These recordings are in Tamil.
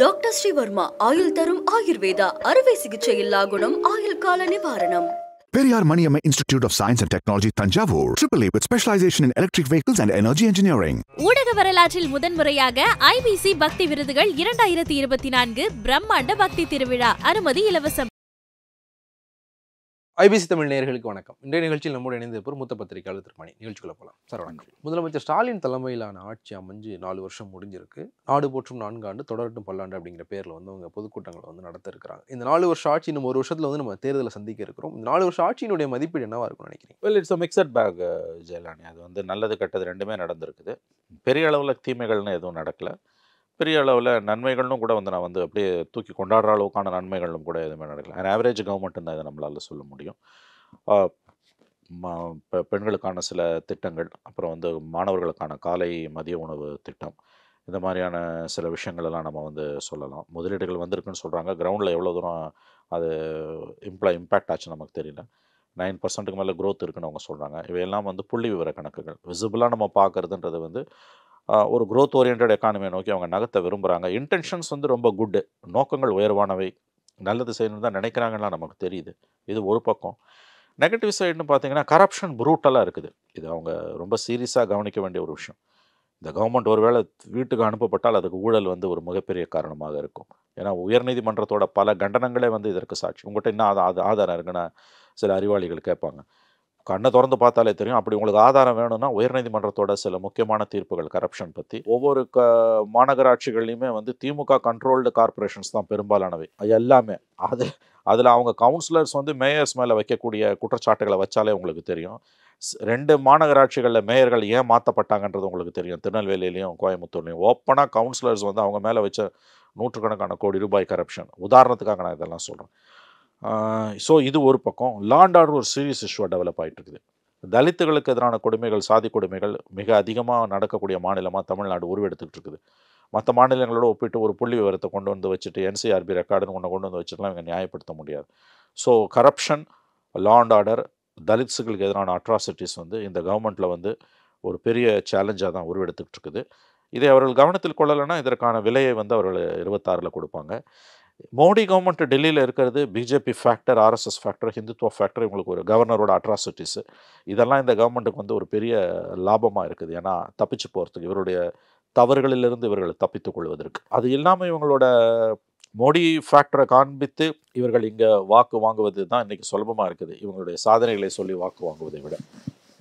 டாக்டர் ஸ்ரீவர்மா ஆயுள் தரும் ஆயுர்வேதா அறுவை சிகிச்சை இல்லா குணம் ஆயுள் கால நிவாரணம். Periyar Maniamma Institute of Science and Technology, Tanjavur, AAA with specialization in electric vehicles and energy engineering. ஊடக வரலாற்றில் முதன்முறையாக ஐபிசி பக்தி விருதுகள் 2024 பிரம்மாண்ட பக்தி திருவிழா. அனுமதி இலவசம். ஐபிசி தமிழ் நேயர்களுக்கு வணக்கம். இன்றைய நிகழ்ச்சியில் நம்மோடு இணைந்திருப்போர் மூத்த பத்திரிகையாளர் திருமணி. நிகழ்ச்சிக்குள்ள போகலாம் சார். வணக்கம். முதலமைச்சர் ஸ்டாலின் தலைமையிலான ஆட்சி அமைஞ்சு 4 வருஷம் முடிஞ்சிருக்கு. நாடு போற்றும் 4 ஆண்டு தொடரட்டும் பல்லாண்டு அப்படிங்கிற பேரில் அவங்க பொதுக்கூட்டங்களை நடத்த இருக்கிறாங்க. இந்த 4 வருஷம் ஆட்சி இன்னும் 1 வருஷத்தில் நம்ம தேர்தலை சந்திக்க இருக்கிறோம். இந்த 4 வருஷம் ஆட்சியினுடைய மதிப்பீடு என்னவா இருக்கும்னு நினைக்கிறீங்க? Well, it's mixed back Jailani. அது நல்லது கெட்டது ரெண்டுமே நடந்திருக்குது. பெரிய அளவில் தீமைகள்னு எதுவும் நடக்கலை. பெரிய அளவில் நன்மைகளும் கூட நான் அப்படியே தூக்கி கொண்டாடுற அளவுக்கான நன்மைகளும் கூட எதுவுமே நடக்கல. ஆவரேஜ் கவர்மெண்ட்டுன்னு தான் இதை நம்மளால் சொல்ல முடியும். பெண்களுக்கான சில திட்டங்கள், அப்புறம் மாணவர்களுக்கான காலை மதிய உணவு திட்டம், இந்த மாதிரியான சில விஷயங்களெல்லாம் நம்ம சொல்லலாம். முதலீடுகள் வந்திருக்குன்னு சொல்கிறாங்க. கிரவுண்டில் எவ்வளோ தூரம் அது இம்பேக்ட் ஆச்சு நமக்கு தெரியல. 9% மேலே க்ரோத் இருக்குன்னு அவங்க சொல்கிறாங்க. இவையெல்லாம் புள்ளி விவர கணக்குகள். விசிபிளாக நம்ம பார்க்குறதுன்றது ஒரு க்ரோத் ஓரியன்ட் எக்கானமியை நோக்கி அவங்க நகர்த்த விரும்புகிறாங்க. இன்டென்ஷன்ஸ் ரொம்ப குட்டு, நோக்கங்கள் உயர்வானவை, நல்லது செய்யணும்னு தான் நினைக்கிறாங்கலாம் நமக்கு தெரியுது. இது ஒரு பக்கம். நெகட்டிவ் சைடுன்னு பார்த்தீங்கன்னா கரப்ஷன் ப்ரூட்டலாக இருக்குது. இது அவங்க ரொம்ப சீரியஸாக கவனிக்க வேண்டிய ஒரு விஷயம். இந்த கவர்மெண்ட் ஒருவேளை வீட்டுக்கு அனுப்பப்பட்டால் அதுக்கு ஊழல் ஒரு மிகப்பெரிய காரணமாக இருக்கும். ஏன்னா உயர்நீதிமன்றத்தோட பல கண்டனங்களே இதற்கு சாட்சி. உங்கள்கிட்ட இன்னும் ஆதாரம் இருக்குன்னா சில அறிவாளிகள் கேட்பாங்க. கண்ணை திறந்து பார்த்தாலே தெரியும். அப்படி உங்களுக்கு ஆதாரம் வேணும்னா உயர்நீதிமன்றத்தோட சில முக்கியமான தீர்ப்புகள் கரப்ஷன் பற்றி. ஒவ்வொரு மாநகராட்சிகள்லையுமே திமுக கண்ட்ரோல்டு கார்பரேஷன்ஸ் தான் பெரும்பாலானவை எல்லாமே. அதில் அவங்க கவுன்சிலர்ஸ் மேயர்ஸ் மேலே வைக்கக்கூடிய குற்றச்சாட்டுகளை வச்சாலே உங்களுக்கு தெரியும். 2 மாநகராட்சிகளில் மேயர்கள் ஏன் மாற்றப்பட்டாங்கன்றது உங்களுக்கு தெரியும். திருநெல்வேலியிலையும் கோயம்புத்தூர்லையும் ஓப்பனாக கவுன்சிலர்ஸ் அவங்க மேலே வச்ச நூற்றுக்கணக்கான கோடி ரூபாய் கரப்ஷன். உதாரணத்துக்காக நான் இதெல்லாம் சொல்கிறேன். ஸோ இது ஒரு பக்கம். லா அண்ட் ஆர்டர் ஒரு சீரியஸ் இஷ்யூவாக டெவலப் ஆகிட்டு இருக்குது. தலித்துகளுக்கு எதிரான கொடுமைகள், சாதி கொடுமைகள் மிக அதிகமாக நடக்கக்கூடிய மாநிலமாக தமிழ்நாடு உருவெடுத்துக்கிட்டு இருக்குது. மற்ற மாநிலங்களோட ஒப்பிட்டு ஒரு புள்ளி விவரத்தை கொண்டு வச்சுட்டு என்சிஆர்பி ரெக்கார்டுன்னு கொண்டு வச்சுட்டுலாம் இவங்க நியாயப்படுத்த முடியாது. So corruption, law and order, தலித்ஸுகளுக்கு எதிரான அட்ராசிட்டிஸ் இந்த கவர்மெண்ட்டில் ஒரு பெரிய சேலஞ்சாக தான் உருவெடுத்துக்கிட்டு இருக்குது. இதை அவர்கள் கவனத்தில் கொள்ளலைன்னா இதற்கான விலையை அவர்கள் 26 கொடுப்பாங்க. மோடி கவர்மெண்ட் டெல்லியில் இருக்கிறது BJP factor, RSS factor, Hindutva factor, இவங்களுக்கு ஒரு கவர்னரோட அட்ராசிட்டிஸு, இதெல்லாம் இந்த கவர்மெண்ட்டுக்கு ஒரு பெரிய லாபமாக இருக்குது. ஏன்னா தப்பிச்சு போகிறதுக்கு, இவருடைய தவறுகளிலிருந்து இவர்கள் தப்பித்துக் கொள்வதற்கு. அது இல்லாமல் இவங்களோட மோடி ஃபேக்டரை காண்பித்து இவர்கள் இங்கே வாக்கு வாங்குவது தான் இன்றைக்கி சுலபமாக இருக்குது, இவங்களுடைய சாதனைகளை சொல்லி வாக்கு வாங்குவதை விட.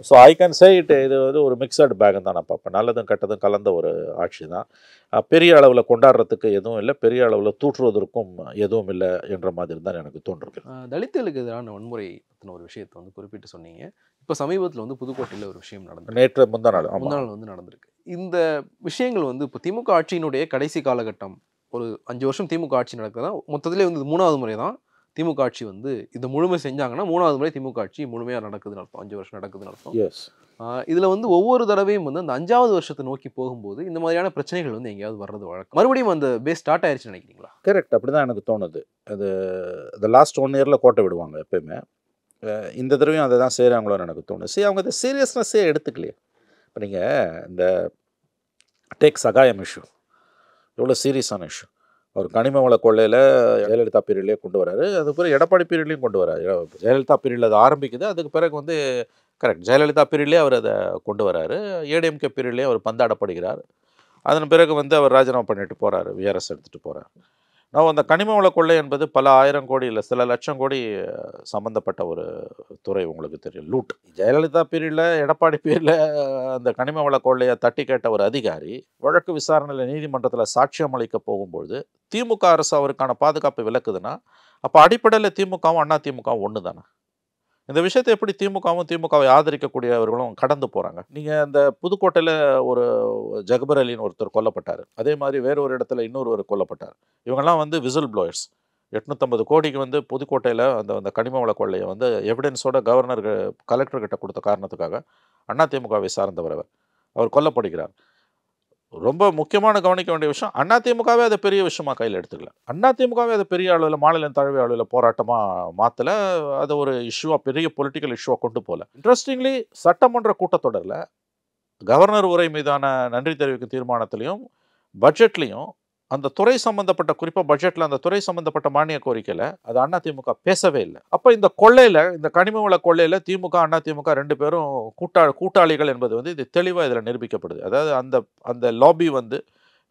So I can say it, இது ஒரு மிக்சட் பேக்குன்னு தான் நான் பார்ப்பேன். நல்லதும் கெட்டதும் கலந்த ஒரு ஆட்சி தான். பெரிய அளவில் கொண்டாடுறதுக்கு எதுவும் இல்லை, பெரிய அளவில் தூற்றுவதற்கும் எதுவும் இல்லை என்ற மாதிரி தான் எனக்கு தோன்றுது. தலித்துகளுக்கு எதிரான வன்முறை பற்றின ஒரு விஷயத்தை குறிப்பிட்டு சொன்னீங்க. இப்போ சமீபத்தில் புதுக்கோட்டையில் ஒரு விஷயம் நடந்தது. நேற்று முந்தா நாள் நடந்திருக்கு. இந்த விஷயங்கள் இப்போ திமுக ஆட்சியினுடைய கடைசி காலகட்டம், ஒரு 5 வருஷம் திமுக ஆட்சி நடக்குதுன்னா மொத்தத்திலே 3வது முறை தான் திமுக ஆட்சி இதை முழுமை செஞ்சாங்கன்னா 3வது முறை திமுக ஆட்சி முழுமையாக நடக்குதுன்னு அர்த்தம். 5 வருஷம் நடக்குதுன்னு அர்த்தம். இதில் ஒவ்வொரு தடவையும் அந்த 5வது வருஷத்தை நோக்கி போகும்போது இந்த மாதிரியான பிரச்சனைகள் எங்கேயாவது வர்றது வழக்கம். மறுபடியும் அந்த பேஸ் ஸ்டார்ட் ஆயிடுச்சுன்னு நினைக்கிறீங்களா? கரெக்ட், அப்படி தான் எனக்கு தோணுது. அது இந்த லாஸ்ட் 1 இயரில் கோட்டை விடுவாங்க எப்பயுமே. இந்த தடவையும் அதை தான் செய்கிறாங்களோன்னு எனக்கு தோணுது. அவங்க இந்த சீரியஸ்னஸ்ஸே எடுத்துக்கலையே. இப்போ நீங்கள் இந்த டேக் சகாயம் இஷ்யூ எவ்வளோ சீரியஸான இஷ்யூ. அவர் கனிம வள கொள்ளையில் ஜெயலலிதா பீரியட்லேயே கொண்டு வராரு, அது பிறகு எடப்பாடி பீரியட்லேயும் கொண்டு வராரு. ஜெயலலிதா பீரியடில் அது ஆரம்பிக்குது, அதுக்கு பிறகு கரெக்ட் ஜெயலலிதா பீரியட்லேயே அவர் அதை கொண்டு வராரு. ஏடிஎம்கே பீரியட்லேயே அவர் பந்தாடப்படுகிறார். அதன் பிறகு அவர் ராஜினாமா பண்ணிட்டு போகிறாரு, விஆர்எஸ் எடுத்துகிட்டு போகிறார். நான் அந்த கனிம வள கொள்ளை என்பது பல 1000 கோடி இல்லை சில லட்சம் கோடி சம்மந்தப்பட்ட ஒரு துறை, உங்களுக்கு தெரியும். லூட். ஜெயலலிதா பீரியடில், எடப்பாடி பீரியடில் அந்த கனிம வள கொள்ளையை தட்டி கேட்ட ஒரு அதிகாரி வழக்கு விசாரணையில் நீதிமன்றத்தில் சாட்சியம் அளிக்க போகும்பொழுது திமுக அரசு அவருக்கான பாதுகாப்பு விலக்குதுன்னா அப்போ அடிப்படையில் திமுகவும் அண்ணா திமுகவும் ஒன்று தானே. இந்த விஷயத்தை எப்படி திமுகவும் திமுகவை ஆதரிக்கக்கூடியவர்களும் கடந்து போகிறாங்க? நீங்கள் இந்த புதுக்கோட்டையில் ஒரு ஜக்பர் அலின்னு ஒருத்தர் கொல்லப்பட்டார், அதே மாதிரி வேறொரு இடத்துல இன்னொருவர் கொல்லப்பட்டார். இவங்கெல்லாம் விசில் ப்ளோயர்ஸ். 850 கோடிக்கு புதுக்கோட்டையில் அந்த கனிம வள கொள்ளையை எவிடன்ஸோட கவர்னர் கலெக்டர்கிட்ட கொடுத்த காரணத்துக்காக அண்ணா திமுகவை சார்ந்தவர் அவர் கொல்லப்படுகிறார். ரொம்ப முக்கியமான கவனிக்க வேண்டிய விஷயம், அதிமுகவே அதை பெரிய விஷயமா கையில் எடுத்துக்கல. அதிமுகவே அதை பெரிய அளவில் மாநில தழுவிய அளவில் போராட்டமாக மாற்றலை, அதை ஒரு இஷ்யூவாக பெரிய பொலிட்டிக்கல் இஷ்யூவாக கொண்டு போகல. இன்ட்ரெஸ்டிங்லி சட்டமன்ற கூட்டத்தொடரில் கவர்னர் உரை மீதான நன்றி தெரிவிக்கும் தீர்மானத்திலையும் பட்ஜெட்லேயும் அந்த துறை சம்பந்தப்பட்ட குறிப்பாக பட்ஜெட்டில் அந்த துறை சம்பந்தப்பட்ட மானிய கோரிக்கையில் அது அதிமுக பேசவே இல்லை. அப்போ இந்த கொள்ளையில், இந்த கனிம வள கொள்ளையில் திமுக அதிமுக ரெண்டு பேரும் கூட்டாளிகள் என்பது வந்து இது தெளிவாக இதில் நிரூபிக்கப்படுது. அதாவது அந்த லாபி வந்து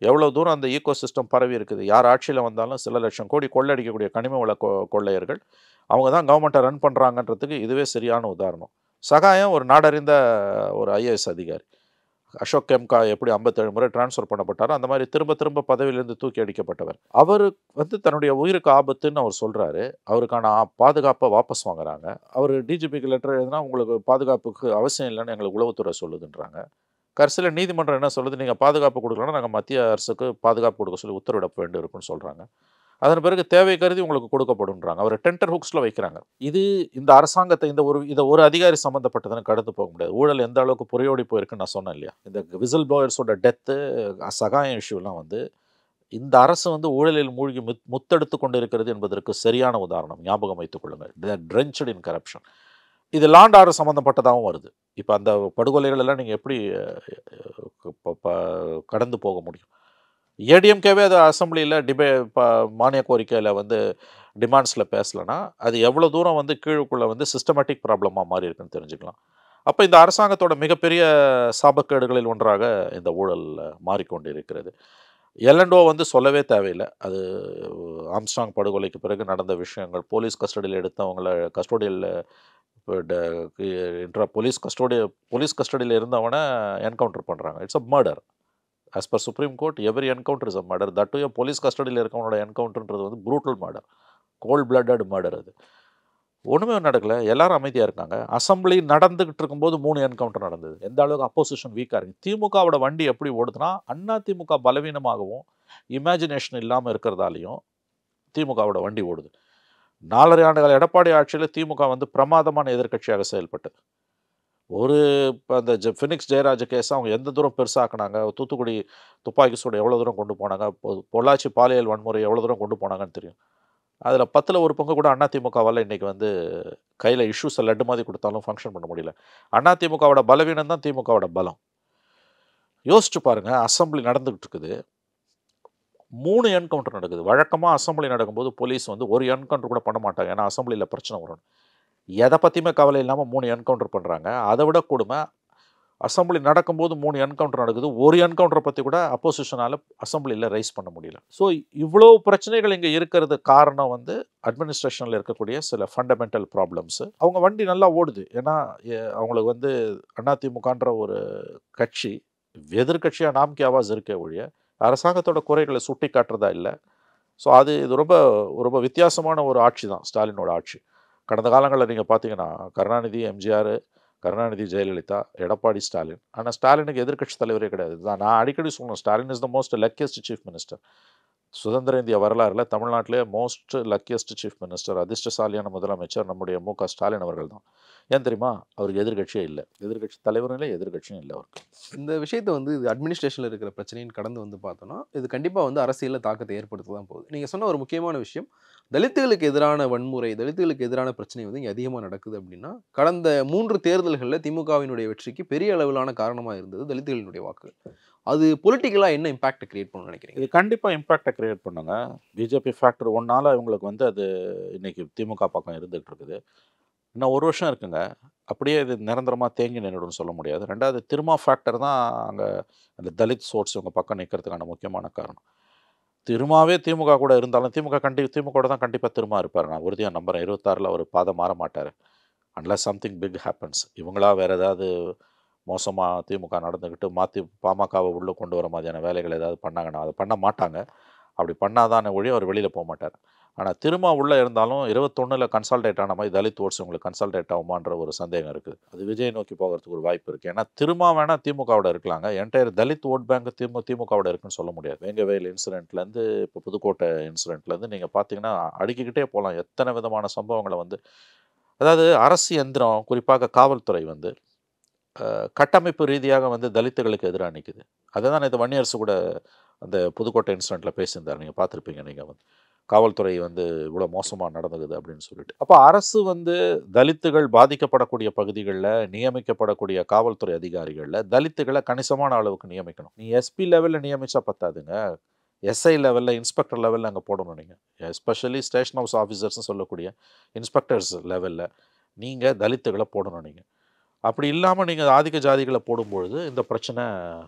எவ்வளோ தூரம் அந்த ஈகோ சிஸ்டம் பரவி இருக்குது. யார் ஆட்சியில் வந்தாலும் சில லட்சம் கோடி கொள்ளடிக்கக்கூடிய கனிம வள கொள்ளையர்கள் அவங்க தான் கவர்மெண்ட்டை ரன் பண்ணுறாங்கன்றதுக்கு இதுவே சரியான உதாரணம். சகாயம் ஒரு நாடறிந்த ஒரு ஐஏஎஸ் அதிகாரி. அசோக் கெம்கா எப்படி 57 முறை டிரான்ஸ்ஃபர் பண்ணப்பட்டாரோ அந்த மாதிரி திரும்ப திரும்ப பதவியிலிருந்து தூக்கி அடிக்கப்பட்டவர். அவர் வந்து தன்னுடைய உயிருக்கு ஆபத்துன்னு அவர் சொல்கிறாரு. அவருக்கான பாதுகாப்பை வாபஸ் வாங்குறாங்க. அவர் டிஜிபிக்கு லெட்டர் எழுதினா உங்களுக்கு பாதுகாப்புக்கு அவசியம் இல்லைன்னு எங்களுக்கு உளவுத்துறை சொல்லுதுன்றாங்க. கடைசியில் நீதிமன்றம் என்ன சொல்லுது, நீங்கள் பாதுகாப்பு கொடுக்கலன்னா நாங்கள் மத்திய அரசுக்கு பாதுகாப்பு கொடுக்க சொல்லி உத்தரவிட வேண்டும் இருக்குன்னு சொல்கிறாங்க. அதன் பிறகு தேவை கருதி உங்களுக்கு கொடுக்கப்படுன்றாங்க. அவர் டெண்டர் ஹுக்ஸில் வைக்கிறாங்க. இந்த அரசாங்கத்தை இதை ஒரு அதிகாரி சம்மந்தப்பட்டதுன்னு கடந்து போக முடியாது. ஊழல் எந்த அளவுக்கு புரையோடி போயிருக்குன்னு நான் சொன்னேன் இல்லையா. இந்த விசில் ப்ளோயர்ஸோட டெத்து, சகாயம் இஷ்யூலாம் வந்து இந்த அரசு வந்து ஊழலில் மூழ்கி முத்தெடுத்து கொண்டு இருக்கிறது என்பதற்கு சரியான உதாரணம். ஞாபகம் வைத்துக் கொள்ளுங்கள். ட்ரென்ச்டு இன் கரப்ஷன். இது லாண்ட் ஆர்டர் சம்மந்தப்பட்டதாகவும் வருது. இப்போ அந்த படுகொலைகள் எல்லாம் நீங்கள் எப்படி கடந்து போக முடியும்? ஏடிஎம்கேவே அது அசம்பிளியில் மானிய கோரிக்கையில் வந்து டிமாண்ட்ஸில் பேசலைன்னா அது எவ்வளோ தூரம் வந்து கீழுக்குள்ளே வந்து சிஸ்டமேட்டிக் ப்ராப்ளமாக மாறி இருக்குன்னு தெரிஞ்சுக்கலாம். அப்போ இந்த அரசாங்கத்தோட மிகப்பெரிய சாபக்கேடுகளில் ஒன்றாக இந்த ஊழல் மாறிக்கொண்டு இருக்கிறது. எல்என்டோ வந்து சொல்லவே தேவையில்லை. அது ஆம்ஸ்ட்ராங் படுகொலைக்கு பிறகு நடந்த விஷயங்கள். போலீஸ் கஸ்டடியில் எடுத்தவங்களை போலீஸ் கஸ்டடியில் இருந்தவனை என்கவுண்டர் பண்ணுறாங்க. It's a murder. As per supreme court every encounter is a murder. That police கஸ்டடியில் இருக்கவனோட என்கவுண்டர்ன்றது வந்து brutal murder, cold blooded murder. அது ஒன்றுமே நடக்கலை, எல்லாரும் அமைதியாக இருக்காங்க. அசம்பிளி நடந்துகிட்டு இருக்கும்போது 3 என்கவுண்டர் நடந்தது. எந்த அளவுக்கு அப்போசிஷன் வீக்காக இருக்குது. திமுகவோட வண்டி எப்படி ஓடுதுன்னா அதிமுக பலவீனமாகவும் இமேஜினேஷன் இல்லாமல் இருக்கிறதாலையும் திமுகவோட வண்டி ஓடுது. 4.5 ஆண்டுகள் எடப்பாடி ஆட்சியில் திமுக வந்து பிரமாதமான எதிர்க்கட்சியாக செயல்பட்டது. அந்த ஃபினிக்ஸ் ஜெயராஜ் கேஸ் அவங்க எந்த தூரம் பெருசாக்குனாங்க, தூத்துக்குடி துப்பாக்கி சூடு எவ்வளோ தூரம் கொண்டு போனாங்க, பொள்ளாச்சி பாலியல் வன்முறை எவ்வளோ தூரம் கொண்டு போனாங்கன்னு தெரியும். அதில் 10ல் 1 பங்கு கூட அதிமுகவால் இன்றைக்கி வந்து கையில் இஷ்யூஸை லட்டு மாதிரி கொடுத்தாலும் ஃபங்க்ஷன் பண்ண முடியல. அதிமுகவோட பலவீனம் தான் திமுகவோட பலம். யோசிச்சு பாருங்கள், அசம்பிளி நடந்துகிட்டு இருக்குது, 3 என்கவுண்டர் நடக்குது. வழக்கமாக அசம்பிளி நடக்கும்போது போலீஸ் வந்து ஒரு என்கவுண்டர் கூட பண்ண மாட்டாங்க, ஏன்னா அசம்பிளியில் பிரச்சனை வரும். எதை பற்றியுமே கவலை இல்லாமல் 3 என்கவுண்டர் பண்ணுறாங்க. அதை விட கொடுமை, அசம்பிளி நடக்கும்போது 3 என்கவுண்டர் நடக்குது. ஒரு என்கவுண்டரை பற்றி கூட அப்போசிஷனால் அசம்பிளியில் ரைஸ் பண்ண முடியல. ஸோ இவ்வளோ பிரச்சனைகள் இங்கே இருக்கிறது காரணம் வந்து அட்மினிஸ்ட்ரேஷனில் இருக்கக்கூடிய சில ஃபண்டமெண்டல் ப்ராப்ளம்ஸு. அவங்க வண்டி நல்லா ஓடுது, ஏன்னா அவங்களுக்கு வந்து அதிமுகன்ற ஒரு கட்சி எதிர்கட்சியாக நாம்கி ஆவாஸ் இருக்கே ஒழிய அரசாங்கத்தோட குறைகளை சுட்டி காட்டுறதா இல்லை. ஸோ இது ரொம்ப ரொம்ப வித்தியாசமான ஒரு ஆட்சி தான் ஸ்டாலினோட ஆட்சி. கடந்த காலங்களில் நீங்கள் பார்த்தீங்கன்னா கருணாநிதி, எம்ஜிஆர், கருணாநிதி, ஜெயலலிதா, எடப்பாடி, ஸ்டாலின். ஆனால் ஸ்டாலினுக்கு எதிர்க்கட்சி தலைவரே கிடையாது. இதுதான் நான் அடிக்கடி சொல்லணும், Stalin is the most luckiest chief minister. சுதந்திர இந்திய வரலாறில் தமிழ்நாட்டிலே மோஸ்ட் லக்கியஸ்ட் சீஃப் மினிஸ்டர், அதிர்ஷ்டசாலியான முதலமைச்சர் நம்முடைய மு.க. ஸ்டாலின் அவர்கள் தான். ஏன் தெரியுமா? அவருக்கு எதிர்கட்சியே இல்லை, எதிர்கட்சி தலைவரும் இல்லை, எதிர்கட்சியும் இல்லை அவருக்கு. இந்த விஷயத்தை வந்து இது அட்மினிஸ்ட்ரேஷனில் இருக்கிற பிரச்சனைன்னு கடந்து வந்து பார்த்தோன்னா இது கண்டிப்பாக வந்து அரசியலில் தாக்கத்தை ஏற்படுத்த தான் போகுது. நீங்கள் சொன்ன ஒரு முக்கியமான விஷயம், தலித்துகளுக்கு எதிரான வன்முறை, தலித்துகளுக்கு எதிரான பிரச்சனை வந்து இங்கே அதிகமாக நடக்குது அப்படின்னா, கடந்த 3 தேர்தல்களில் திமுகவினுடைய வெற்றிக்கு பெரிய அளவிலான காரணமாக இருந்தது தலித்துகளினுடைய வாக்குகள். அது பொலிட்டிக்கலாக என்ன இம்பாக்டை கிரியேட் பண்ணணும்னு நினைக்கிறீங்க? இது கண்டிப்பாக இம்பாக்டை கிரியேட் பண்ணுங்க. பிஜேபி ஃபேக்டர் 1 இவங்களுக்கு வந்து அது இன்னைக்கு திமுக பக்கம் இருந்துகிட்டு இருக்குது. இன்னும் 1 வருஷம் இருக்குங்க, அப்படியே இது நிரந்தரமாக தேங்கி நின்றுடும் சொல்ல முடியாது. 2வது திருமா ஃபேக்டர் தான் அங்கே அந்த தலித் சோர்ஸ் இவங்க பக்கம் நிற்கிறதுக்கான முக்கியமான காரணம். திருமாவே திமுக கூட இருந்தாலும் திமுக தான் கண்டிப்பாக திருமா இருப்பார். நான் உறுதியாக நம்புகிறேன். 26ல் அவர் பாதம் மாற மாட்டார் அன்லஸ் சம்திங் பிக் ஹேப்பன்ஸ். இவங்களா வேறு ஏதாவது மோசமாக திமுக நடந்துக்கிட்டு பாமகவை உள்ளே கொண்டு வர மாதிரியான வேலைகள் ஏதாவது பண்ணாங்கன்னா, அதை பண்ண மாட்டாங்க. அப்படி பண்ணாதானே ஒழிய அவர் வெளியில் போக மாட்டார். ஆனால் திருமா உள்ளே இருந்தாலும் 21ல் கன்சால்டேட் ஆன மாதிரி தலித் ஓட்ஸ் உங்களுக்கு கன்சால்டேட் ஆகுமான்ற ஒரு சந்தேகம் இருக்குது. அது விஜய் நோக்கி போகிறதுக்கு ஒரு வாய்ப்பு இருக்குது. ஏன்னா திருமா வேணால் திமுகவோட இருக்கலாங்க, என்டையர் தலித் ஓட் பேங்க் திமுகவோட இருக்குன்னு சொல்ல முடியாது. வேங்கவேல் இன்சிடென்ட்லேருந்து இப்போ புதுக்கோட்டை இன்சிடென்ட்லேருந்து நீங்கள் பார்த்தீங்கன்னா அடுக்கிக்கிட்டே போகலாம். எத்தனை விதமான சம்பவங்களை வந்து, அதாவது அரசு எந்திரம், குறிப்பாக காவல்துறை வந்து கட்டமைப்பு ரீதியாக வந்து தலித்துகளுக்கு எதிராக நிற்குது. அதை தான் இது வன்னியரசு கூட அந்த புதுக்கோட்டை இன்சிடென்ட்டில் பேசியிருந்தார். நீங்கள் பார்த்துருப்பீங்க. நீங்கள் வந்து காவல்துறை வந்து இவ்வளோ மோசமாக நடந்துக்குது அப்படின்னு சொல்லிட்டு. அப்போ அரசு வந்து தலித்துகள் பாதிக்கப்படக்கூடிய பகுதிகளில் நியமிக்கப்படக்கூடிய காவல்துறை அதிகாரிகளில் தலித்துகளை கணிசமான அளவுக்கு நியமிக்கணும். நீ எஸ்பி லெவலில் நியமித்தா பத்தாதுங்க, எஸ்ஐ லெவலில் இன்ஸ்பெக்டர் லெவலில் அங்கே போடணும் நீங்கள். எஸ்பெஷலி ஸ்டேஷன் ஹவுஸ் ஆஃபீஸர்ஸ்னு சொல்லக்கூடிய இன்ஸ்பெக்டர்ஸ் லெவலில் நீங்கள் தலித்துகளை போடணும் நீங்கள். அப்படி இல்லாமல் நீங்கள் ஆதிக்க ஜாதிகளை போடும்பொழுது இந்த பிரச்சனை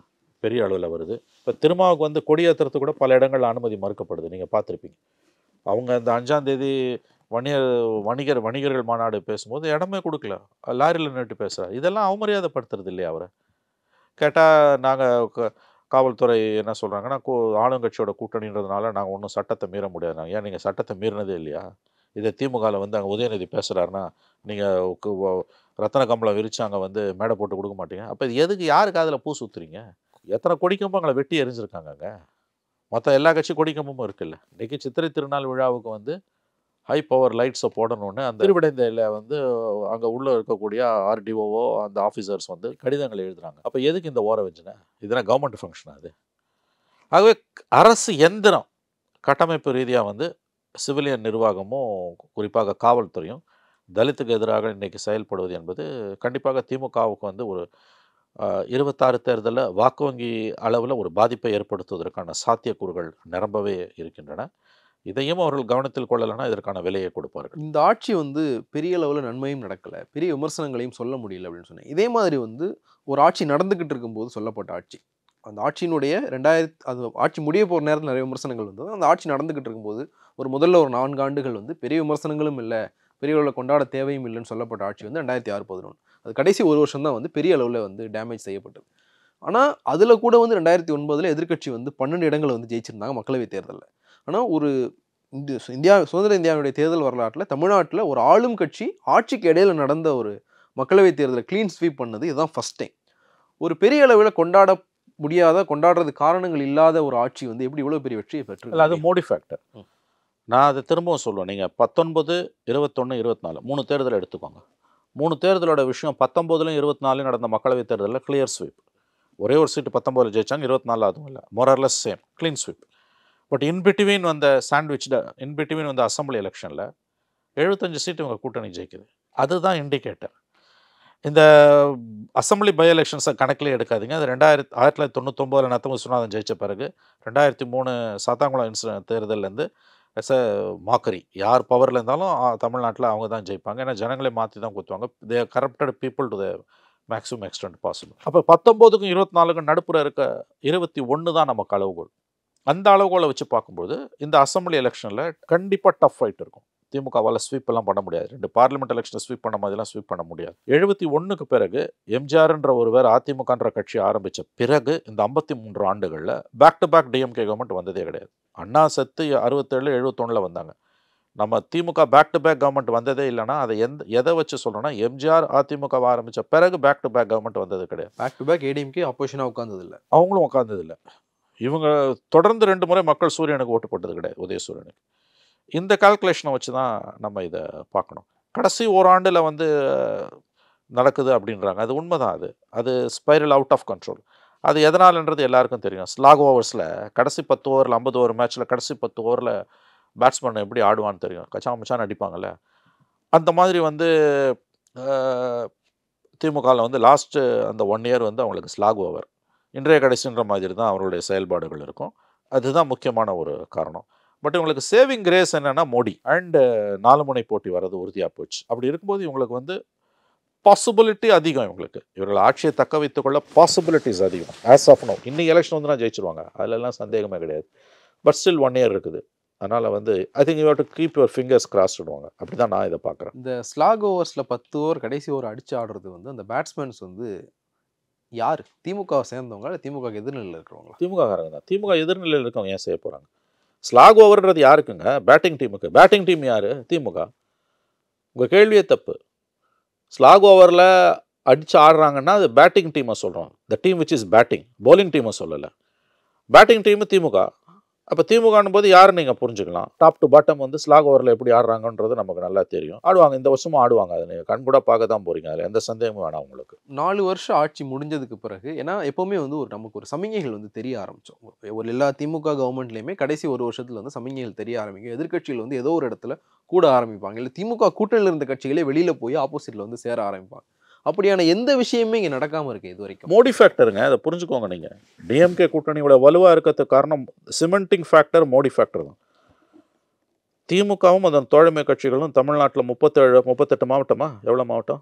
பெரிய அளவில் வருது. இப்போ திருமாவுக்கு வந்து கொடியேற்றுறது கூட பல இடங்களில் அனுமதி மறுக்கப்படுது, நீங்கள் பார்த்துருப்பீங்க. அவங்க அந்த 5ஆம் தேதி வணிகர்கள் மாநாடு பேசும்போது இடமே கொடுக்கல, லாரியில் நின்று பேசுகிறார். இதெல்லாம் அவமரியாதைப்படுத்துறது இல்லையா அவரை? கேட்டால் நாங்கள் காவல்துறை என்ன சொல்கிறாங்கன்னா, ஆளுங்கட்சியோட கூட்டணின்றதுனால நாங்கள் ஒன்றும் சட்டத்தை மீற முடியாது. நாங்கள் ஏன் நீங்கள் சட்டத்தை மீறினதே இல்லையா? இதை திமுகவில் வந்து அங்கே உதயநிதி பேசுகிறாருன்னா நீங்கள் ரத்தன கம்பளம் விரித்து அங்கே வந்து மேடை போட்டு கொடுக்க மாட்டீங்க. அப்போ இது எதுக்கு, யாருக்கு அதில் பூ சுற்றுறீங்க? எத்தனை கொடிக்கம்பங்களை வெட்டி எரிஞ்சிருக்காங்க அங்கே? மற்ற எல்லா கட்சி கொடிக்கம்பமும் இருக்குல்ல. இன்றைக்கி சித்திரை திருநாள் விழாவுக்கு வந்து ஹை பவர் லைட்ஸை போடணுன்னு அந்த திருவிடைந்தையில் வந்து அங்கே உள்ளே இருக்கக்கூடிய ஆர்டிஓஓ அந்த ஆஃபீஸர்ஸ் வந்து கடிதங்கள் எழுதுகிறாங்க. அப்போ எதுக்கு இந்த ஓர வச்சுனா? இதெல்லாம் கவர்மெண்ட் ஃபங்க்ஷன் அது. ஆகவே அரசு எந்திரம் கட்டமைப்பு ரீதியாக வந்து சிவிலியன் நிர்வாகமும் குறிப்பாக காவல்துறையும் தலித்துக்கு எதிராக இன்றைக்கி செயல்படுவது என்பது கண்டிப்பாக திமுகவுக்கு வந்து ஒரு 26 தேர்தலில் வாக்கு வங்கி அளவில் ஒரு பாதிப்பை ஏற்படுத்துவதற்கான சாத்தியக்கூறுகள் நிரம்பவே இருக்கின்றன. இதையும் அவர்கள் கவனத்தில் கொள்ளலைன்னா இதற்கான விலையை கொடுப்பார்கள். இந்த ஆட்சி வந்து பெரிய அளவில் நன்மையும் நடக்கலை, பெரிய விமர்சனங்களையும் சொல்ல முடியல அப்படின்னு சொன்னேன். இதே மாதிரி வந்து ஒரு ஆட்சி நடந்துக்கிட்டு இருக்கும்போது சொல்லப்பட்ட ஆட்சி, அந்த ஆட்சியினுடைய அது ஆட்சி முடிய போகிற நேரத்தில் நிறைய விமர்சனங்கள் வந்தது. அந்த ஆட்சி நடந்துக்கிட்டு இருக்கும்போது முதல்ல ஒரு 4 ஆண்டுகள் வந்து பெரிய விமர்சனங்களும் இல்லை, பெரிய அளவில் கொண்டாட தேவையும் இல்லைன்னு சொல்லப்பட்ட ஆட்சி வந்து 2006-11. அது கடைசி ஒரு வருஷம் தான் வந்து பெரிய அளவில் வந்து டேமேஜ் செய்யப்பட்டது. ஆனால் அதில் கூட வந்து 2009 எதிர்க்கட்சி வந்து 12 இடங்களை வந்து ஜெயிச்சிருந்தாங்க மக்களவைத் தேர்தலில். ஆனால் ஒரு சுதந்திர இந்தியாவுடைய தேர்தல் வரலாற்றில் தமிழ்நாட்டில் ஒரு ஆளும் கட்சி ஆட்சிக்கு இடையில நடந்த ஒரு மக்களவைத் தேர்தலை க்ளீன் ஸ்வீப் பண்ணது இதுதான் ஃபர்ஸ்ட் டைம். ஒரு பெரிய அளவில் கொண்டாடுறது காரணங்கள் இல்லாத ஒரு ஆட்சி வந்து எப்படி இவ்வளோ பெரிய வெற்றியை பெற்று? அது மோடி ஃபேக்டர். நான் அதை திரும்பவும் சொல்லுவேன். நீங்கள் 19, 21, 24 3 தேர்தலை எடுத்துக்கோங்க. 3 தேர்தலோட விஷயம் 19லும் 24லும் நடந்த மக்களவைத் தேர்தலில் கிளியர் ஸ்வீப். ஒரே ஒரு சீட்டு 19 ஜெயிச்சாங்க, 24 அதுவும் இல்லை, மொரர்லெஸ் same clean sweep. But in between வந்த இன்பிட்வீன் வந்த அசம்பிளி எலெக்ஷனில் 75 சீட்டு இவங்க கூட்டணி ஜெயிக்குது. அதுதான் இண்டிகேட்டர். இந்த அசம்பிளி பை எலெக்ஷன்ஸை கணக்கிலே எடுக்காதீங்க. அது 1999 நத்தம் விஸ்வநாதன் ஜெயித்த பிறகு 2003 சாத்தாங்குளம் தேர்தலேருந்து எஸ் அ மாக்கரி. யார் பவரில் இருந்தாலும் தமிழ்நாட்டில் அவங்க தான் ஜெயிப்பாங்க. ஏன்னா ஜனங்களை மாற்றி தான் குத்துவாங்க. They corrupted people to the maximum extent possible. அப்போ 19க்கும் 24க்கும் நடுப்புற இருக்க 21 தான் நமக்கு அளவுகோல். அந்த அளவுகோலை வச்சு பார்க்கும்போது இந்த அசம்பிளி எலெக்ஷனில் கண்டிப்பாக டஃப் ஃபைட் இருக்கும். திமுகவால் ஸ்வீப் எல்லாம் பண்ண முடியாது. 2 பார்லிமெண்ட் எலெக்ஷனை ஸ்வீப் பண்ண மாதிரிலாம் ஸ்வீப் பண்ண முடியாது. 71க்கு பிறகு எம்ஜிஆர்ன்ற ஒருவர் அதிமுகன்ற கட்சி ஆரம்பித்த பிறகு இந்த 53 ஆண்டுகளில் back to back DMK government வந்ததே கிடையாது. அண்ணா செத்து 67, 71 வந்தாங்க. நம்ம திமுக பேக் டு பேக் கவர்மெண்ட் வந்ததே இல்லைன்னா அதை எதை வச்சு சொல்கிறோன்னா எம்ஜிஆர் அதிமுக ஆரம்பித்த பிறகு பேக் டு பேக் கவர்மெண்ட் வந்தது கிடையாது. பேக் டு பேக் ஏடிஎம்கே அப்போசிஷனாக உட்கார்ந்ததில்லை, அவங்களும் உட்கார்ந்ததில்லை. இவங்க தொடர்ந்து 2 முறை மக்கள் சூரியனுக்கு ஓட்டு போட்டது கிடையாது, உதயசூரியனுக்கு. இந்த கால்குலேஷனை வச்சு தான் நம்ம இதை பார்க்கணும். கடைசி ஓராண்டில் வந்து நடக்குது அப்படின்றாங்க, அது உண்மைதான். அது ஸ்பைரல் அவுட் ஆஃப் கண்ட்ரோல். அது எதனாலன்றது எல்லாருக்கும் தெரியும். ஸ்லாக் ஓவர்ஸில் கடைசி 10 ஓவரில் 50 ஓவர் மேட்ச்சில் கடைசி 10 ஓவரில் பேட்ஸ்மேன் எப்படி ஆடுவான்னு தெரியும். கச்சாமச்சான்னு அடிப்பாங்கள்ல. அந்த மாதிரி வந்து திமுகவில் வந்து லாஸ்ட்டு அந்த 1 இயர் வந்து அவங்களுக்கு ஸ்லாக் ஓவர், இன்றைய கடைசின்ற மாதிரி தான் அவர்களுடைய செயல்பாடுகள் இருக்கும். அதுதான் முக்கியமான ஒரு காரணம். பட் இவங்களுக்கு சேவிங் கிரேஸ் என்னென்னா மோடி அண்டு 4 முனை போட்டி வர்றது உறுதியாக போச்சு. அப்படி இருக்கும்போது இவங்களுக்கு வந்து பாசிபிலிட்டி அதிகம். இவர்கள் ஆட்சியை தக்க வைத்துக்கொள்ள பாசிபிலிட்டிஸ் அதிகம். ஆஸ் ஆஃப் நோ இன்னைக்கு எலெக்ஷன் வந்து ஜெயிச்சிருவாங்க, அதிலெல்லாம் சந்தேகமே கிடையாது. பட் ஸ்டில் 1 இயர் இருக்குது. அதனால் வந்து I think you have to keep your fingers கிராஸ்டுவாங்க. அப்படி தான் நான் இதை பார்க்குறேன். இந்த ஸ்லாக் ஓவர்ஸில் 10 ஓவர் கடைசி ஓவர் அடித்து ஆடுறது வந்து அந்த பேட்ஸ்மேன்ஸ் வந்து யார்? திமுக சேர்ந்தவங்க இல்லை திமுக எதிர்நிலையில் இருக்கிறவங்களா? திமுககாரங்க தான். திமுக எதிர்நிலையில் இருக்கவங்க ஏன் செய்ய போகிறாங்க? ஸ்லாக் ஓவர்ன்றது யாருக்குங்க? பேட்டிங் டீமுக்கு. பேட்டிங் டீம் யார்? திமுக. உங்கள் கேள்வியே தப்பு. ஸ்லாக் ஓவரில் அடித்து ஆடுறாங்கன்னா அது பேட்டிங் டீமை சொல்கிறோம். The team which is batting, bowling டீமை சொல்லலை. பேட்டிங் டீமு திமுக. அப்போ திமுகன்னும் போது யாருன்னு நீங்கள் புரிஞ்சுக்கலாம். டாப் டு பாட்டம் வந்து ஸ்லாக் ஓவரில் எப்படி ஆடுறாங்கன்றது நமக்கு நல்லா தெரியும். ஆடுவாங்க, இந்த வருஷமும் ஆடுவாங்க. அதை நீங்கள் கண்கூட பார்க்க தான் போகிறீங்க. அதில் எந்த சந்தேகமும் வேணாம் உங்களுக்கு. 4 வருஷம் ஆட்சி முடிஞ்சதுக்கு பிறகு, ஏன்னா எப்போவுமே வந்து நமக்கு ஒரு சமிகைகள் வந்து தெரிய ஆரம்பித்தோம். ஒரு எல்லா திமுக கவர்மெண்ட்லேயுமே கடைசி ஒரு வருஷத்தில் வந்து சமிகைகள் தெரிய ஆரம்பிக்கும். எதிர்க்கட்சிகள் வந்து ஏதோ ஒரு இடத்துல கூட ஆரம்பிப்பாங்க, இல்லை திமுக கூட்டணியில் இருந்த கட்சிகளே வெளியில் போய் ஆப்போசிட்டில் வந்து சேர ஆரம்பிப்பாங்க. அப்படியான எந்த விஷயமே இங்கே நடக்காமல் இருக்கு இது வரைக்கும். மோடி ஃபேக்டருங்க, அதை புரிஞ்சுக்கோங்க நீங்கள். டிஎம்கே கூட்டணியோட வலுவாக இருக்கிறதுக்கு காரணம் சிமெண்டிங் ஃபேக்டர் மோடி ஃபேக்டர் தான். திமுகவும் அதன் தோழமை கட்சிகளும் தமிழ்நாட்டில் 38 மாவட்டமா, எவ்வளோ மாவட்டம்?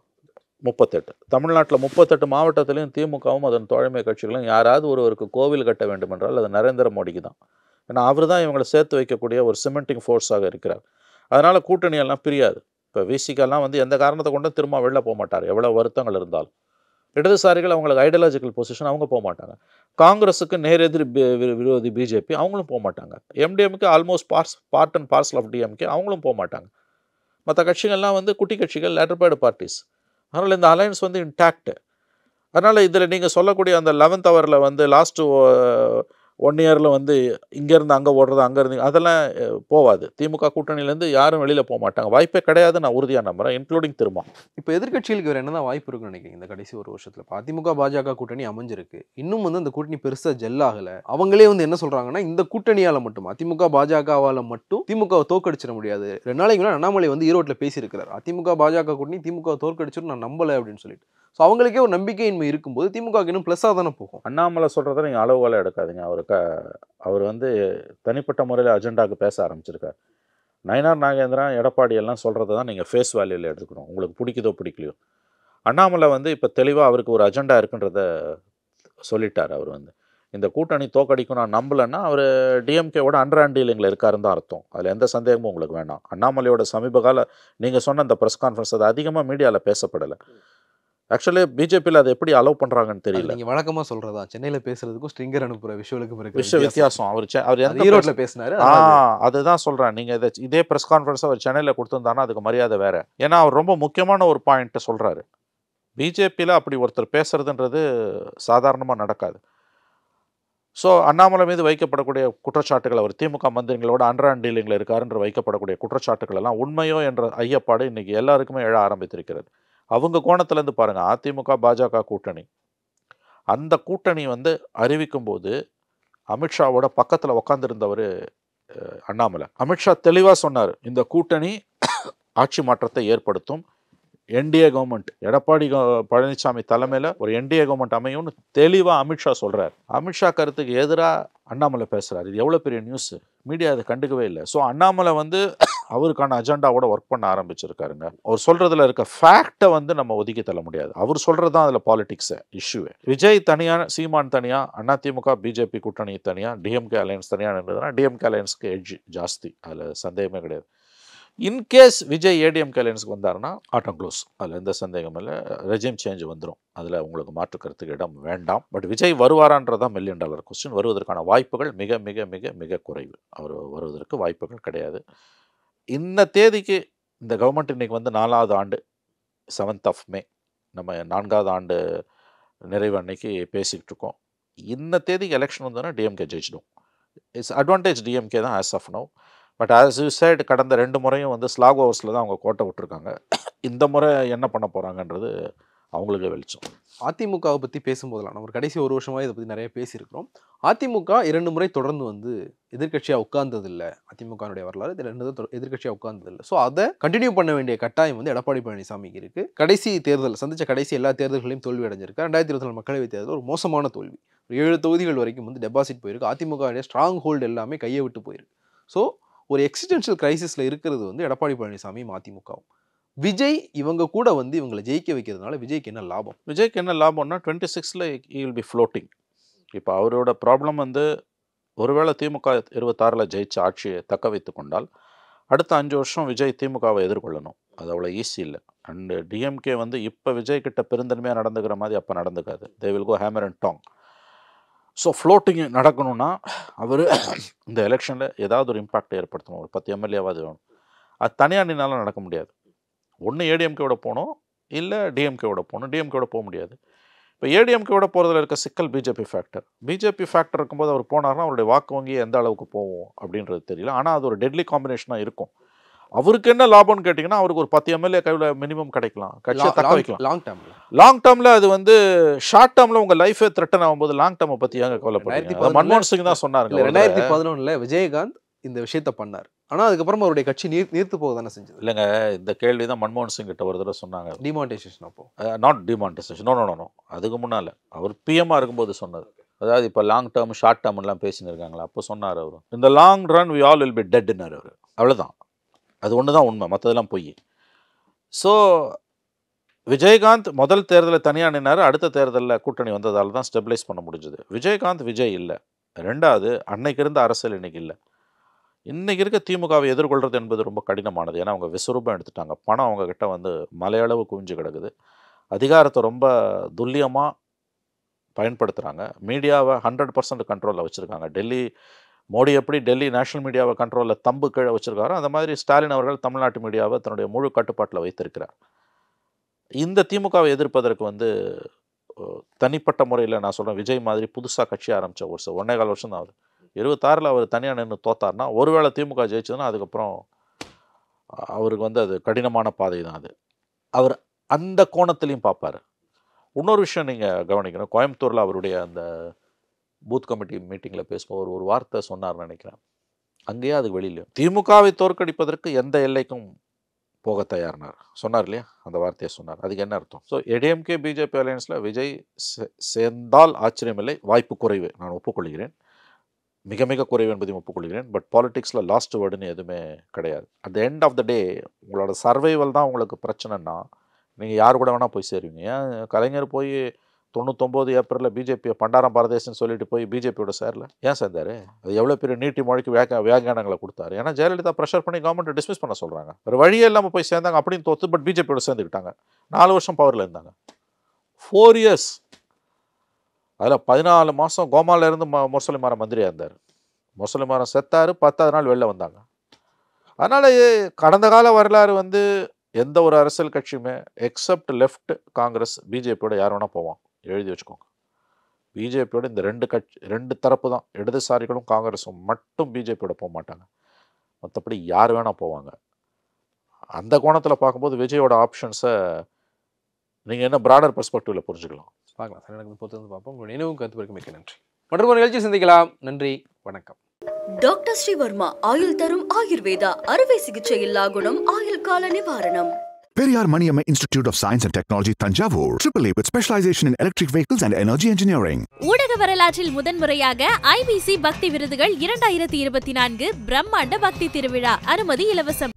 38. தமிழ்நாட்டில் 38 மாவட்டத்திலையும் திமுகவும் அதன் தோழமை கட்சிகளும் யாராவது ஒருவருக்கு கோவில் கட்ட வேண்டும் என்றால் அது நரேந்திர மோடிக்கு தான். ஏன்னா அவர் தான் இவங்களை சேர்த்து வைக்கக்கூடிய ஒரு சிமெண்டிங் ஃபோர்ஸாக இருக்கிறார். அதனால் கூட்டணியெல்லாம் பிரியாது. இப்போ விசிகெல்லாம் வந்து எந்த காரணத்தை கொண்டும் திரும்ப வெளில போக மாட்டார், எவ்வளோ வருத்தங்கள் இருந்தாலும். இடதுசாரிகள் அவங்களுக்கு ஐடியாலஜிக்கல் பொசிஷன், அவங்க போக மாட்டாங்க. காங்கிரஸுக்கு நேரெதிர் விரோதி பிஜேபி, அவங்களும் போக மாட்டாங்க. MDMK almost part and parcel of DMK, அவங்களும் போக மாட்டாங்க. மற்ற கட்சிகள்லாம் வந்து குட்டி கட்சிகள், லேட்டர்பேர்டு பார்ட்டிஸ். அதனால் இந்த அலையன்ஸ் வந்து இன்டாக்ட். அதனால் இதில் நீங்கள் சொல்லக்கூடிய அந்த 11th ஹவரில் வந்து லாஸ்ட்டு 1 இயரில் வந்து இங்கேருந்து அங்கே ஓடுறது, அங்கேருந்து அதெல்லாம் போகாது. திமுக கூட்டணியிலேருந்து யாரும் வெளியில் போக மாட்டாங்க, வாய்ப்பே கிடையாது. நான் உறுதியாக நம்புகிறேன், இன்க்ளூடிங் திரும்ப. இப்போ எதிர்க்கட்சிகளுக்கு வேறு என்னதான் வாய்ப்பு இருக்குன்னு நினைக்கிறீங்க இந்த கடைசி ஒரு வருஷத்தில்? அதிமுக பாஜக கூட்டணி அமைஞ்சிருக்கு, இன்னும் வந்து அந்த கூட்டணி பெருசாக ஜெல் ஆகலை. அவங்களே வந்து என்ன சொல்கிறாங்கன்னா, இந்த கூட்டணியால் மட்டும், அதிமுக பாஜகவால் மட்டும் திமுகவை தோற்கடிச்சிட முடியாது. 2 நாளைக்கு முன்னாடி அண்ணாமலை வந்து ஈரோட்டில் பேசியிருக்கிறார், அதிமுக பாஜக கூட்டணி திமுக தோற்கடிச்சிடும் நான் நம்பலை அப்படின்னு சொல்லிட்டு. ஸோ அவங்களுக்கே ஒரு நம்பிக்கையின்மை இருக்கும்போது திமுக இன்னும் ப்ளஸ்ஸாக தானே போகும். அண்ணாமலை சொல்கிறத நீங்கள் அளவுகளை எடுக்காதீங்க. அவர் வந்து தனிப்பட்ட முறையில் அஜெண்டாவுக்கு பேச ஆரம்பிச்சிருக்கார். நயினார் நாகேந்திரன், எடப்பாடி எல்லாம் சொல்கிறத தான் நீங்கள் ஃபேஸ் வேல்யூவில் எடுத்துக்கணும், உங்களுக்கு பிடிக்குதோ பிடிக்கலையோ. அண்ணாமலை வந்து இப்போ தெளிவாக அவருக்கு ஒரு அஜெண்டா இருக்குன்றத சொல்லிட்டார். அவர் வந்து இந்த கூட்டணி தோக்கடிக்கும் நான் நம்பலைன்னா அவர் டிஎம்கேவோட அண்டர் டீலிங்கில் இருக்காருன்னு தான் அர்த்தம். அதில் எந்த சந்தேகமும் உங்களுக்கு வேண்டாம். அண்ணாமலையோட சமீபகால நீங்கள் சொன்ன அந்த ப்ரெஸ் கான்ஃபரன்ஸ் அது அதிகமாக மீடியாவில் பேசப்படலை. ஆக்சுவலி பிஜேபியில் அதை எப்படி அலோவ் பண்ணுறாங்கன்னு தெரியல. நீங்கள் வழக்கமாக சொல்கிறதா சென்னையில் பேசுறதுக்கும் ஸ்ட்ரிங்கர் அனுப்புகிற விஷுவலுக்கும் வித்தியாசம். அவர் ஈரோட்டில் பேசினாரு, அதுதான் சொல்கிறேன். நீங்கள் இதே ப்ரெஸ் கான்ஃபரன்ஸ் அவர் சென்னையில் கொடுத்துருந்தாருன்னா அதுக்கு மரியாதை வேறு. ஏன்னா அவர் ரொம்ப முக்கியமான ஒரு பாயிண்ட்டை சொல்கிறாரு. பிஜேபியில் அப்படி ஒருத்தர் பேசுறதுன்றது சாதாரணமாக நடக்காது. ஸோ அண்ணாமலை மீது வைக்கப்படக்கூடிய குற்றச்சாட்டுகள், அவர் திமுக மந்திரிகளோட அண்டர் டீலிங்கில் இருக்காருன்ற வைக்கப்படக்கூடிய குற்றச்சாட்டுகள் எல்லாம் உண்மையோ என்ற ஐயப்பாடு இன்றைக்கி எல்லாருக்குமே எழ ஆரம்பித்திருக்கிறது. அவங்க கோணத்துலேருந்து பாருங்கள், அதிமுக பாஜக கூட்டணி, அந்த கூட்டணி வந்து அறிவிக்கும் போது அமித்ஷாவோட பக்கத்தில் உட்காந்துருந்தவர் அண்ணாமலை. அமித்ஷா தெளிவாக சொன்னார், இந்த கூட்டணி ஆட்சி மாற்றத்தை ஏற்படுத்தும், என்டிஏ கவர்மெண்ட் எடப்பாடி பழனிசாமி தலைமையில் ஒரு என்டிஏ கவர்மெண்ட் அமையும்னு தெளிவாக அமித்ஷா சொல்கிறார். அமித்ஷா கருத்துக்கு எதிராக அண்ணாமலை பேசுகிறார். இது எவ்வளோ பெரிய நியூஸு, மீடியா அதை கண்டுக்கவே இல்லை. ஸோ அண்ணாமலை வந்து அவருக்கான அஜெண்டாவோட ஒர்க் பண்ண ஆரம்பிச்சிருக்காருங்க. அவர் சொல்கிறதுல இருக்க ஃபேக்டை வந்து நம்ம ஒதுக்கி தள்ள முடியாது. அவர் சொல்கிறது தான் அதில் பாலிடிக்ஸு இஷ்யூவே. விஜய் தனியாக, சீமான் தனியாக, அதிமுக பிஜேபி கூட்டணி தனியாக, டிஎம்கே அலையன்ஸ் தனியாக இருந்ததுன்னா டிஎம்கே அலையன்ஸுக்கு எட்ஜ் ஜாஸ்தி, அதில் சந்தேகமே கிடையாது. இன்கேஸ் விஜய் ஏடிஎம்கே அலையன்ஸுக்கு வந்தாருன்னா ஆட்டம் க்ளோஸ், அதில் எந்த சந்தேகம் இல்லை. ரெஜிம் சேஞ்ச் வந்துடும், அதில் உங்களுக்கு மாற்று கருத்துக்கு இடம் வேண்டாம். பட் விஜய் வருவாரான்றதான் $1 மில்லியன் கொஸ்டின். வருவதற்கான வாய்ப்புகள் மிக மிக மிக மிக குறைவு. அவர் வருவதற்கு வாய்ப்புகள் கிடையாது. இந்த தேதிக்கு இந்த கவர்மெண்ட் இன்றைக்கி வந்து 4வது ஆண்டு, 7th of May, நம்ம 4வது ஆண்டு நிறைவு அன்னைக்கு பேசிக்கிட்டு இருக்கோம். இந்த தேதிக்கு எலெக்ஷன் வந்தோன்னா டிஎம்கே ஜெயிச்சிடும். இட்ஸ் அட்வான்டேஜ் டிஎம்கே தான் as of now. But as you said, கடந்த 2 முறையும் வந்து ஸ்லாக் ஓவர்ஸில் தான் அவங்க கோட்டை விட்டுருக்காங்க. இந்த முறை என்ன பண்ண போகிறாங்கன்றது அவங்களுக்கு வெளிச்சம். அதிமுகவை பற்றி பேசும்போதெல்லாம் நம்ம கடைசி ஒரு வருஷமாக இதை பற்றி நிறைய பேசியிருக்கிறோம். அதிமுக 2 முறை தொடர்ந்து வந்து எதிர்கட்சியாக உட்கார்ந்ததில்லை. அதிமுகனுடைய வரலாறு 2 எதிர்கட்சியாக உட்கார்ந்ததில்லை. ஸோ அதை கண்டினியூ பண்ண வேண்டிய கட்டாயம் வந்து எடப்பாடி பழனிசாமிக்கு இருக்குது. கடைசி தேர்தல் சந்தித்த கடைசி எல்லா தேர்தல்களையும் தோல்வி அடைஞ்சிருக்கு. 2024 மக்களவைத் தேர்தல் ஒரு மோசமான தோல்வி. 7 தொகுதிகள் வரைக்கும் வந்து டெபாசிட் போயிருக்கு. அதிமுகவுடைய ஸ்ட்ராங் ஹோல்டு எல்லாமே கையை விட்டு போயிருக்கு. ஸோ ஒரு எக்ஸிஸ்டென்ஷியல் கிரைசிஸில் இருக்கிறது வந்து எடப்பாடி பழனிசாமியும் அதிமுகவும். விஜய் இவங்க கூட வந்து இவங்களை ஜெயிக்க வைக்கிறதுனால விஜய்க்கு என்ன லாபம்? விஜய்க்கு என்ன லாபம்னா 26ல் he will be floating. இப்போ அவரோட ப்ராப்ளம் வந்து, ஒருவேளை திமுக 26ல் ஜெயிச்சு ஆட்சியை தக்க வைத்து கொண்டால் அடுத்த 5 வருஷம் விஜய் திமுகவை எதிர்கொள்ளணும். அது அவ்வளோ ஈஸி இல்லை. அண்டு டிஎம்கே வந்து இப்போ விஜய் கிட்ட பெருந்தன்மையாக நடந்துக்கிற மாதிரி அப்போ நடந்துக்காது. They will go hammer and tong. So floating நடக்கணும்னா அவர் இந்த எலெக்ஷனில் ஏதாவது ஒரு இம்பாக்ட் ஏற்படுத்தணும். ஒரு 10 எம்எல்ஏவாது வேணும். அது தனியாக நின்னாலும் நடக்க முடியாது. ஒன்று ஏடிஎம்கேவோட போகணும், இல்லை டிஎம்கேவோட போகணும். டிஎம்கேவோட போக முடியாது. இப்போ ஏடிஎம்கேவோட போகிறதுல இருக்க சிக்கல் பிஜேபி ஃபேக்டர் இருக்கும்போது அவர் போனார்னா அவருடைய வாக்கு வங்கி எந்த அளவுக்கு போகும் அப்படின்றது தெரியல. ஆனால் அது ஒரு டெட்லி காம்பினேஷனாக இருக்கும். அவருக்கு என்ன லாபம்னு கேட்டிங்கன்னா, அவருக்கு ஒரு 10 எம்எல்ஏ கையில் மினிமம் கிடைக்கலாம், கட்சியை தக்க வைக்கலாம். லாங் டேர்மில் அது வந்து ஷார்ட் டேர்மில் உங்கள் லைஃபே த்ரெட்டன் ஆகும்போது லாங் டேர்மை பற்றி ஏங்க கவலைப்படுறீங்க? மன்மோகன் சிங் தான் சொன்னார். 2011 விஜயகாந்த் இந்த விஷயத்த பண்ணார். ஆனால் அதுக்கப்புறம் அவருடைய கட்சி நீர்த்து போக தானே செஞ்சது. இல்லைங்க, இந்த கேள்வி தான் மன்மோகன் சிங் கிட்ட ஒரு தடவை சொன்னாங்க. டிமானிட்டைசேஷன் அப்போ நாட் டிமானிட்டைசேஷன், நோ, அதுக்கு முன்னால் அவர் பிஎம்மாக இருக்கும்போது சொன்னது. அதாவது இப்போ லாங் டேர்ம் ஷார்ட் டேர்ம்லாம் பேசின்னு இருக்காங்களா, அப்போ சொன்னார் அவர், இந்த long run we all will be டெட்னார் அவர். அவ்வளோதான், அது ஒன்று தான் உண்மை, மற்றதெல்லாம் பொய். ஸோ விஜயகாந்த் முதல் தேர்தலில் தனியாக நின்னார், அடுத்த தேர்தலில் கூட்டணி வந்ததால் தான் ஸ்டெபிலைஸ் பண்ண முடிஞ்சது. விஜயகாந்த் விஜய் இல்லை. ரெண்டாவது, அன்னைக்கு இருந்த அரசியல் இன்னைக்கு இல்லை. இன்றைக்கி இருக்க திமுகவை எதிர்கொள்கிறது என்பது ரொம்ப கடினமானது. ஏன்னா அவங்க விஸ்வரூபம் எடுத்துட்டாங்க. பணம் அவங்கக்கிட்ட வந்து மலையளவு குவிஞ்சு கிடக்குது. அதிகாரத்தை ரொம்ப துல்லியமாக பயன்படுத்துகிறாங்க. மீடியாவை 100% கண்ட்ரோலில் வச்சுருக்காங்க. மோடி எப்படி டெல்லி நேஷனல் மீடியாவை கண்ட்ரோலில் தம்பு கீழே வச்சுருக்காரோ, அந்த மாதிரி ஸ்டாலின் அவர்கள் தமிழ்நாட்டு மீடியாவை தன்னுடைய முழு கட்டுப்பாட்டில் வைத்திருக்கிறார். இந்த திமுகவை எதிர்ப்பதற்கு வந்து தனிப்பட்ட முறையில் நான் சொல்கிறேன், விஜய் மாதிரி புதுசாக கட்சி ஆரம்பித்த ஒரு 1.25 வருஷம் தான் ஆகுது. 26 அவர் தனியாக நின்று தோத்தார்னா, ஒருவேளை திமுக ஜெயிச்சதுன்னா அதுக்கப்புறம் அவருக்கு வந்து அது கடினமான பாதை தான். அது அவர் அந்த கோணத்துலையும் பார்ப்பார். இன்னொரு விஷயம் நீங்கள் கவனிக்கணும், கோயம்புத்தூரில் அவருடைய அந்த பூத் கமிட்டி மீட்டிங்கில் பேசும்போது ஒரு வார்த்தை சொன்னார்னு நினைக்கிறேன். அங்கேயே அதுக்கு வெளியிலையும் திமுகவை தோற்கடிப்பதற்கு எந்த எல்லைக்கும் போக தயார்னார் சொன்னார் இல்லையா, அந்த வார்த்தையை சொன்னார். அதுக்கு என்ன அர்த்தம்? ஸோ ஏடிஎம்கே பிஜேபி அலையன்ஸில் விஜய் சேர்ந்தால் ஆச்சரியமில்லை, வாய்ப்பு குறைவு, நான் ஒப்புக்கொள்கிறேன், மிக மிக குறைவு என்பதையும் ஒப்புக்கொள்கிறேன். பட் பாலிடிக்ஸில் லாஸ்ட் வேர்டுன்னு எதுவுமே கிடையாது. At the end of the day உங்களோட சர்வைவல் தான் உங்களுக்கு பிரச்சனைன்னா நீங்கள் யார் கூட வேணால் போய் சேருவீங்க. ஏன் கலைஞர் போய் 99 ஏப்ரலில் பிஜேபியை பண்டாரம் பாரதேசன்னு சொல்லிட்டு போய் பிஜேபியோட சேரல, ஏன் சேர்ந்தார்? அது எவ்வளோ பெரிய நீட்டி மொழிக்கு வியாக்கியானங்களை கொடுத்தாரு. ஏன்னா ஜெயலலிதா ப்ரெஷர் பண்ணி கவர்மெண்ட்டை டிஸ்மிஸ் பண்ண சொல்கிறாங்க. ஒரு வழியே இல்லாமல் போய் சேர்ந்தாங்க, அப்படின்னு தோற்று பட் பிஜேபியோட சேர்ந்துக்கிட்டாங்க. 4 வருஷம் பவரில் இருந்தாங்க, 4 years. அதில் 14 மாதம் கோமாலேருந்து முரசொலிமாறன் மந்திரியாக இருந்தார். முரசொலிமாறன் செத்தார், 10வது நாள் வெளில வந்தாங்க. அதனால் கடந்த கால வரலாறு வந்து எந்த ஒரு அரசியல் கட்சியுமே எக்ஸப்ட் லெஃப்ட் காங்கிரஸ் பிஜேபியோட யார் வேணால் போவான், எழுதி வச்சுக்கோங்க. பிஜேபியோட இந்த 2 தரப்பு தான், இடதுசாரிகளும் காங்கிரஸும் மட்டும் பிஜேபியோட போக மாட்டாங்க. மற்றபடி யார் வேணால் போவாங்க. அந்த கோணத்தில் பார்க்கும்போது விஜயோட ஆப்ஷன்ஸை நீங்கள் என்ன ப்ராடர் பெர்ஸ்பெக்டிவில் புரிஞ்சுக்கலாம், பார்க்கலாம். சார், எனக்கு பொறுத்து வந்து பார்ப்போம். உங்களுடைய நினைவும் கருத்து மிக்க நன்றி. மற்றொரு நிகழ்ச்சி சந்திக்கலாம். நன்றி, வணக்கம். டாக்டர் ஸ்ரீவர்மா ஆயுள் தரும் ஆயுர்வேதா அறுவை சிகிச்சை இல்லா குணம் ஆயுள் கால நிவாரணம். Periyar Maniamma Institute of Science and Technology, Tanjavur, AAA with specialization in electric vehicles and energy engineering. ஊடக வரலாற்றில் முதன்முறையாக ஐபிசி பக்தி விருதுகள் 2024 பிரம்மாண்ட பக்தி திருவிழா. அனுமதி இலவசம்.